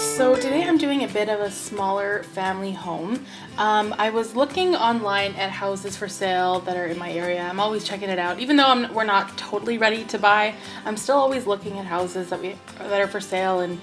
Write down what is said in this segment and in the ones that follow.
So today I'm doing a bit of a smaller family home. I was looking online at houses for sale that are in my area. I'm always checking it out. Even though we're not totally ready to buy, I'm still always looking at houses that are for sale. And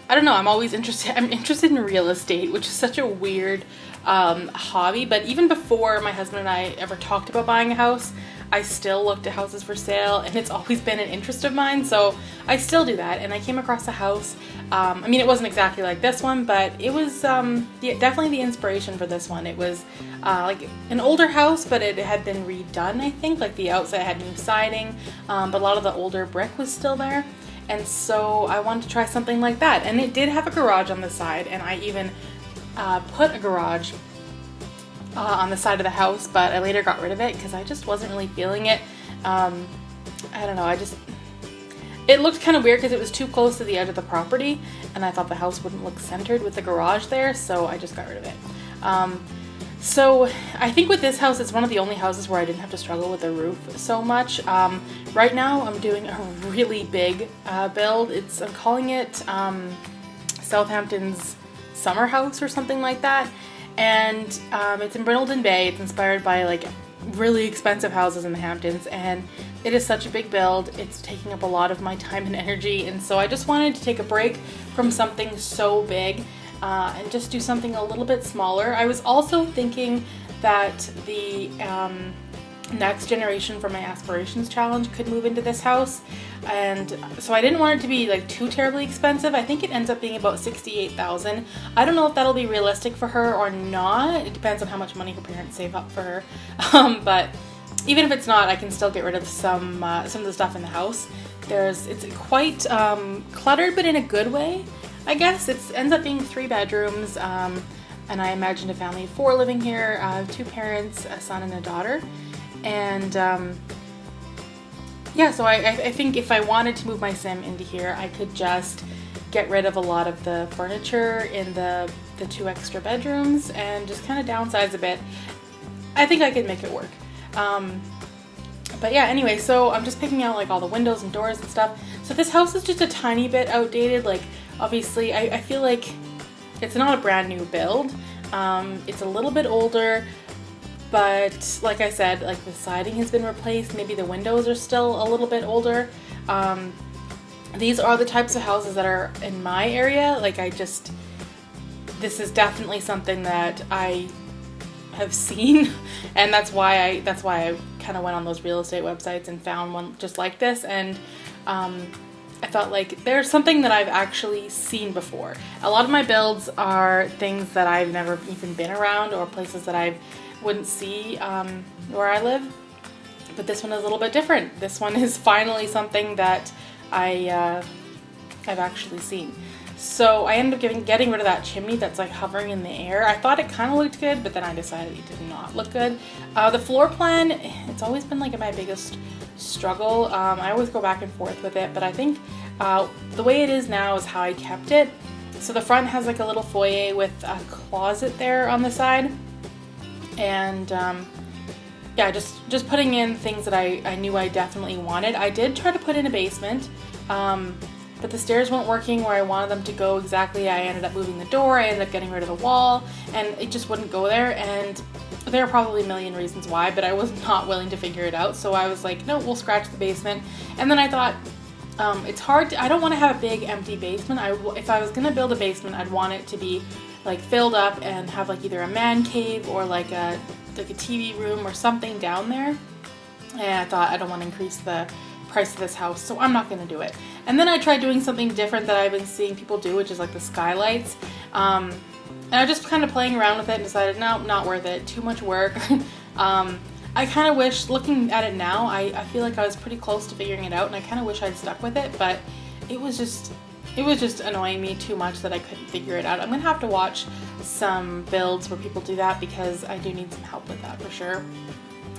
I don't know, I'm always interested. I'm interested in real estate, which is such a weird hobby. But even before my husband and I ever talked about buying a house, I still looked at houses for sale, and it's always been an interest of mine, so I still do that. And I came across a house. I mean, it wasn't exactly like this one, but it was definitely the inspiration for this one. It was like an older house, but it had been redone, I think. Like the outside had new siding, but a lot of the older brick was still there. And so I wanted to try something like that. And it did have a garage on the side, and I even put a garage on the side of the house, but I later got rid of it because I just wasn't really feeling it. I don't know, it looked kind of weird because it was too close to the edge of the property, and I thought the house wouldn't look centered with the garage there, so I just got rid of it. So I think with this house, it's one of the only houses where I didn't have to struggle with the roof so much. Right now I'm doing a really big build. I'm calling it Southampton's Summer House or something like that. And it's in Brindleton Bay. It's inspired by like really expensive houses in the Hamptons, and it is such a big build. It's taking up a lot of my time and energy, and so I just wanted to take a break from something so big and just do something a little bit smaller. I was also thinking that the next generation for my aspirations challenge could move into this house, and so I didn't want it to be like too terribly expensive. I think it ends up being about $68,000. I don't know if that'll be realistic for her or not. It depends on how much money her parents save up for her. But even if it's not, I can still get rid of some of the stuff in the house. It's quite cluttered, but in a good way, I guess. It ends up being 3 bedrooms, and I imagined a family of 4 living here, 2 parents, a son and a daughter. And yeah, so I think if I wanted to move my sim into here, I could just get rid of a lot of the furniture in the 2 extra bedrooms and just kind of downsize a bit. I think I could make it work. But yeah, anyway, so I'm just picking out like all the windows and doors and stuff. So this house is just a tiny bit outdated. Like obviously I feel like it's not a brand new build. It's a little bit older. But like I said, like the siding has been replaced. Maybe the windows are still a little bit older. These are the types of houses that are in my area. Like this is definitely something that I have seen, and that's why I kind of went on those real estate websites and found one just like this. And I thought like there's something that I've actually seen before. A lot of my builds are things that I've never even been around, or places that I wouldn't see where I live, but this one is a little bit different. This one is finally something that I've actually seen. So I ended up getting rid of that chimney that's like hovering in the air. I thought it kind of looked good, but then I decided it did not look good. The floor plan, it's always been like my biggest struggle. I always go back and forth with it, but I think the way it is now is how I kept it. So the front has like a little foyer with a closet there on the side. And yeah, just putting in things that I knew I definitely wanted. I did try to put in a basement, but the stairs weren't working where I wanted them to go exactly. I ended up moving the door, I ended up getting rid of the wall, and it just wouldn't go there. And there are probably a million reasons why, but I was not willing to figure it out. So I was like, no, we'll scratch the basement. And then I thought, it's hard. I don't want to have a big empty basement. If I was going to build a basement, I'd want it to be like filled up and have like either a man cave or like a TV room or something down there. And I thought I don't want to increase the price of this house, so I'm not going to do it. And then I tried doing something different that I've been seeing people do, which is like the skylights. And I was just kind of playing around with it and decided, no, not worth it. Too much work. I kind of wish, looking at it now, I feel like I was pretty close to figuring it out, and I kind of wish I'd stuck with it, but it was just annoying me too much that I couldn't figure it out. I'm gonna have to watch some builds where people do that because I do need some help with that for sure.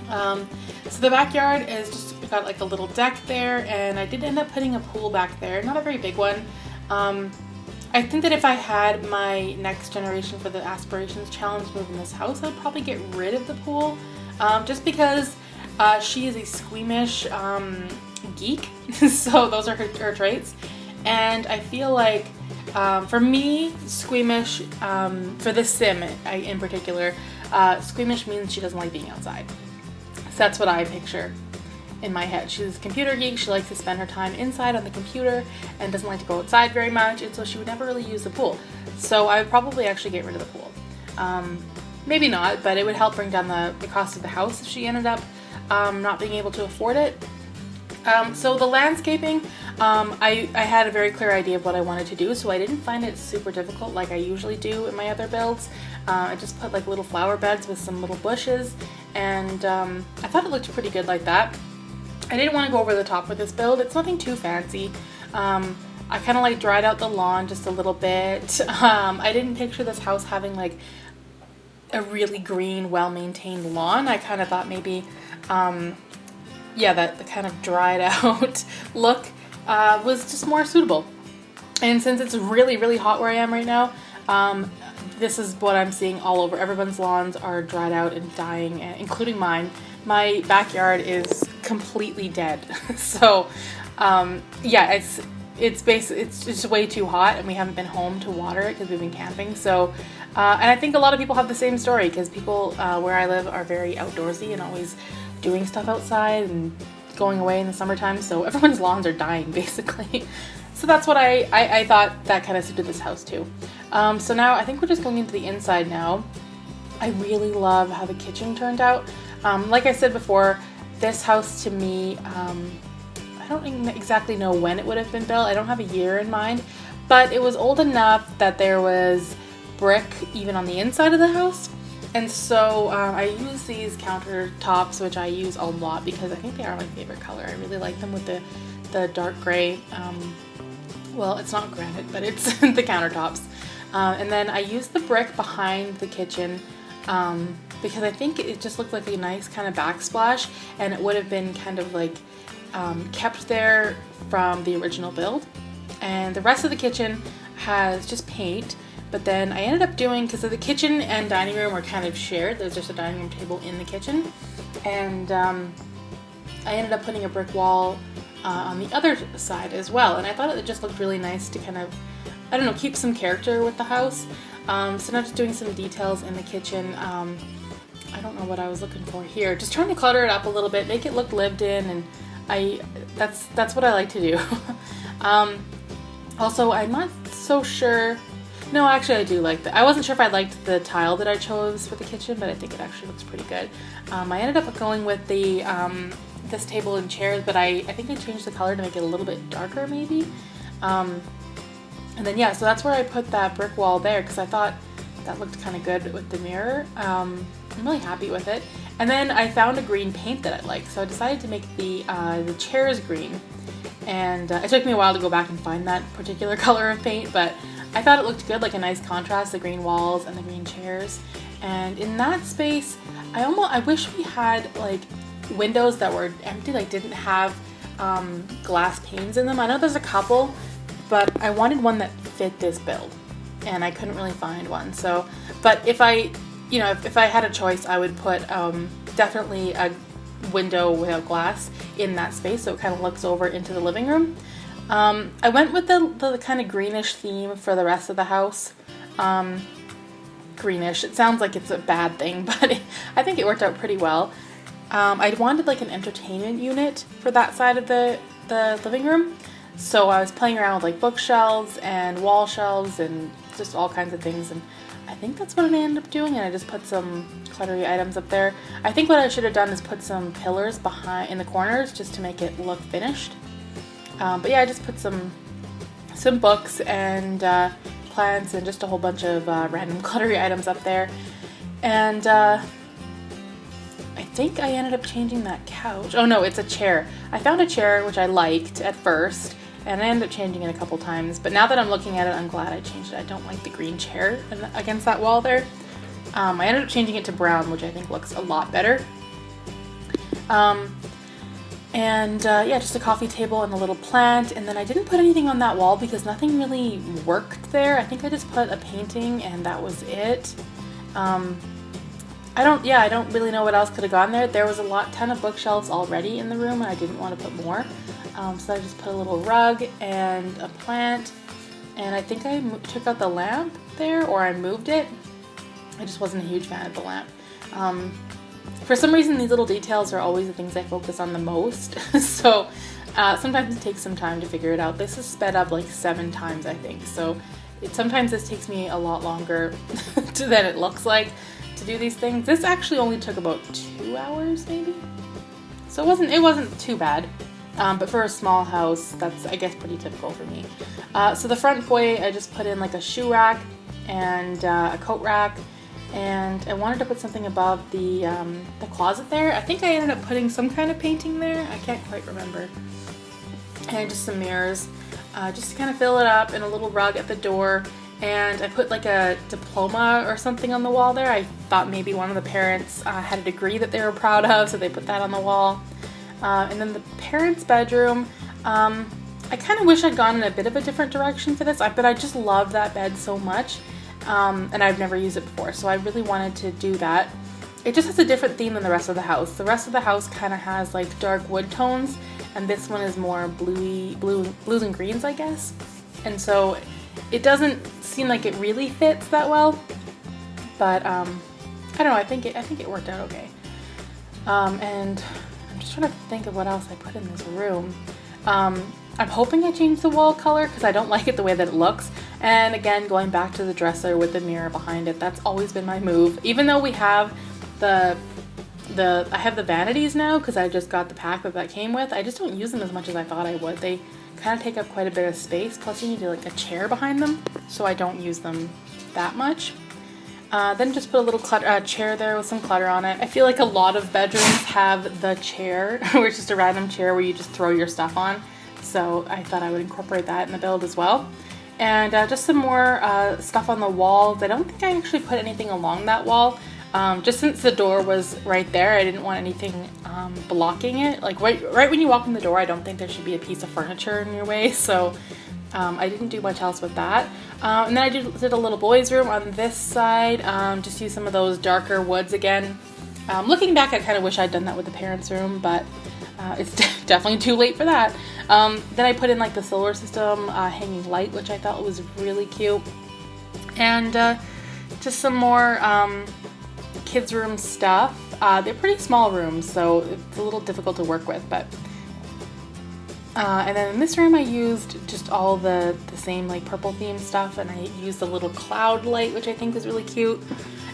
So the backyard is just got like a little deck there, and I did end up putting a pool back there, not a very big one. I think that if I had my next generation for the aspirations challenge move in this house, I'd probably get rid of the pool, just because she is a squeamish geek, so those are her traits. And I feel like for me, squeamish, for this sim in particular, squeamish means she doesn't like being outside. So that's what I picture in my head. She's a computer geek. She likes to spend her time inside on the computer and doesn't like to go outside very much, and so she would never really use the pool. So I would probably actually get rid of the pool. Maybe not, but it would help bring down the cost of the house if she ended up not being able to afford it. So the landscaping, I had a very clear idea of what I wanted to do, so I didn't find it super difficult like I usually do in my other builds. I just put like little flower beds with some little bushes, and I thought it looked pretty good like that. I didn't want to go over the top with this build. It's nothing too fancy. I kind of like dried out the lawn just a little bit. I didn't picture this house having like a really green, well-maintained lawn. I kind of thought maybe yeah, that the kind of dried out look was just more suitable. And since it's really, really hot where I am right now, this is what I'm seeing all over. Everyone's lawns are dried out and dying, including mine. My backyard is completely dead. So yeah, it's just way too hot, and we haven't been home to water it because we've been camping. So and I think a lot of people have the same story, because people where I live are very outdoorsy and always doing stuff outside and going away in the summertime, so everyone's lawns are dying basically. So that's what I thought that kind of suited this house too. So now I think we're just going into the inside now. I really love how the kitchen turned out. Like I said before, this house to me, I don't exactly know when it would have been built. I don't have a year in mind, but it was old enough that there was brick even on the inside of the house. And so I use these countertops, which I use a lot because I think they are my favorite color. I really like them with the dark gray. Well, it's not granite, but it's the countertops. And then I use the brick behind the kitchen because I think it just looked like a nice kind of backsplash, and it would have been kind of like kept there from the original build. And the rest of the kitchen has just paint. But then I ended up doing, because the kitchen and dining room are kind of shared, there's just a dining room table in the kitchen, and I ended up putting a brick wall on the other side as well, and I thought it just looked really nice to kind of, I don't know, keep some character with the house. So now just doing some details in the kitchen. I don't know what I was looking for here, just trying to clutter it up a little bit, make it look lived in, and that's what I like to do. Also, I'm not so sure. No, actually I do like that. I wasn't sure if I liked the tile that I chose for the kitchen, but I think it actually looks pretty good. I ended up going with the this table and chairs, but I think I changed the color to make it a little bit darker maybe. And then yeah, so that's where I put that brick wall there, because I thought that looked kind of good with the mirror. I'm really happy with it. And then I found a green paint that I liked, so I decided to make the chairs green. And it took me a while to go back and find that particular color of paint, but I thought it looked good, like a nice contrast, the green walls and the green chairs. And in that space, I wish we had like windows that were empty, like didn't have glass panes in them. I know there's a couple, but I wanted one that fit this build, and I couldn't really find one. So, but if I had a choice, I would put definitely a window without glass in that space, so it kind of looks over into the living room. I went with the kind of greenish theme for the rest of the house. Greenish, it sounds like it's a bad thing, but I think it worked out pretty well. I wanted like an entertainment unit for that side of the living room, so I was playing around with like bookshelves and wall shelves and just all kinds of things, and I think that's what I ended up doing, and I just put some cluttery items up there. I think what I should have done is put some pillars behind in the corners just to make it look finished. But yeah, I just put some books and plants and just a whole bunch of random cluttery items up there. And I think I ended up changing that couch. Oh no, it's a chair. I found a chair which I liked at first, and I ended up changing it a couple times. But now that I'm looking at it, I'm glad I changed it. I don't like the green chair against that wall there. I ended up changing it to brown, which I think looks a lot better. Yeah, just a coffee table and a little plant, and then I didn't put anything on that wall because nothing really worked there. I think I just put a painting and that was it. I don't really know what else could have gone there. There was a ton of bookshelves already in the room, and I didn't want to put more. So I just put a little rug and a plant, and I think I took out the lamp there, or I moved it. I just wasn't a huge fan of the lamp. For some reason, these little details are always the things I focus on the most. So sometimes it takes some time to figure it out. This is sped up like 7 times, I think. So sometimes this takes me a lot longer than it looks like to do these things. This actually only took about 2 hours, maybe. So it wasn't too bad. But for a small house, that's, I guess, pretty typical for me. So the front foyer, I just put in like a shoe rack and a coat rack. And I wanted to put something above the closet there. I think I ended up putting some kind of painting there. I can't quite remember. And just some mirrors, just to kind of fill it up, and a little rug at the door. And I put like a diploma or something on the wall there. I thought maybe one of the parents had a degree that they were proud of, so they put that on the wall. And then the parents' bedroom, I kind of wish I'd gone in a bit of a different direction for this, but I just love that bed so much. And I've never used it before, so I really wanted to do that. It just has a different theme than the rest of the house. The rest of the house kind of has like dark wood tones, and this one is more blues and greens, I guess. And so it doesn't seem like it really fits that well, but I don't know. I think it worked out okay. And I'm just trying to think of what else I put in this room. I'm hoping I changed the wall color because I don't like it the way that it looks. And again, going back to the dresser with the mirror behind it, that's always been my move. Even though we have I have the vanities now because I just got the pack that came with, I just don't use them as much as I thought I would. They kind of take up quite a bit of space, plus you need like a chair behind them, so I don't use them that much. Then just put a little chair there with some clutter on it. I feel like a lot of bedrooms have the chair, where it's just a random chair where you just throw your stuff on. So I thought I would incorporate that in the build as well. And just some more stuff on the walls. I don't think I actually put anything along that wall. Just since the door was right there, I didn't want anything blocking it. Like right when you walk in the door, I don't think there should be a piece of furniture in your way. So I didn't do much else with that. And then I did a little boys' room on this side. Just use some of those darker woods again. Looking back, I kind of wish I'd done that with the parents' room, but it's definitely too late for that. Then I put in like the solar system hanging light, which I thought was really cute. And just some more kids' room stuff. They're pretty small rooms, so it's a little difficult to work with, but and then in this room I used just all the same like purple theme stuff, and I used the little cloud light, which I think is really cute.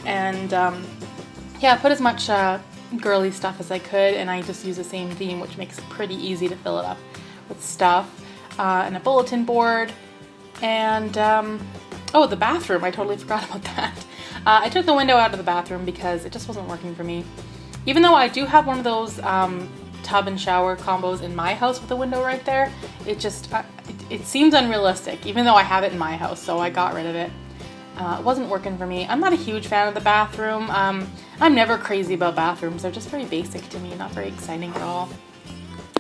And yeah, I put as much girly stuff as I could, and I just used the same theme, which makes it pretty easy to fill it up with stuff. And a bulletin board. And oh, the bathroom, I totally forgot about that. I took the window out of the bathroom because it just wasn't working for me. Even though I do have one of those tub and shower combos in my house with a window right there, it just it seems unrealistic, even though I have it in my house, so I got rid of it. It wasn't working for me. I'm not a huge fan of the bathroom. I'm never crazy about bathrooms. They're just very basic to me, not very exciting at all.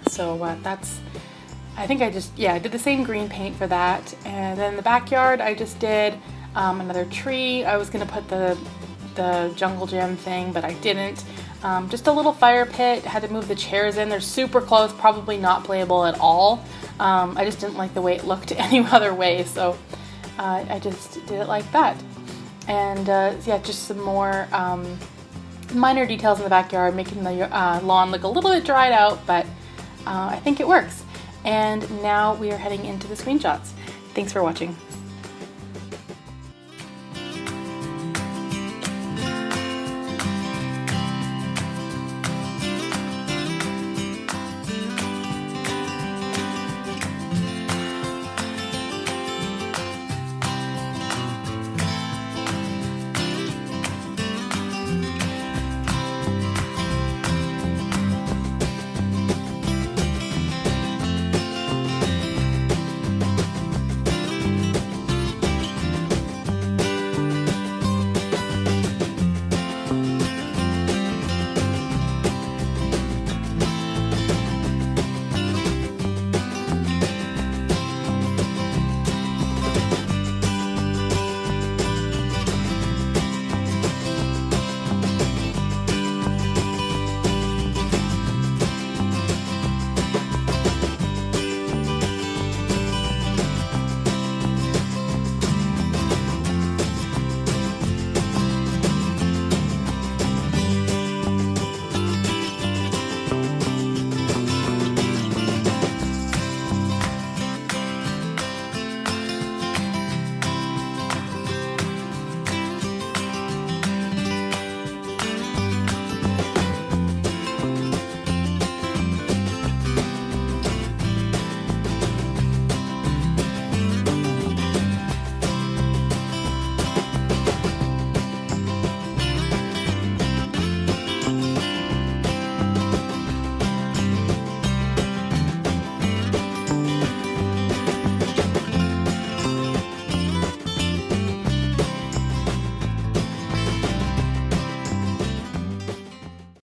So I think I did the same green paint for that. And then in the backyard, I just did another tree. I was gonna put the jungle gym thing, but I didn't. Just a little fire pit. Had to move the chairs in. They're super close, probably not playable at all. I just didn't like the way it looked any other way, so I just did it like that. And yeah, just some more minor details in the backyard, making the lawn look a little bit dried out, but I think it works. And now we are heading into the screenshots. Thanks for watching.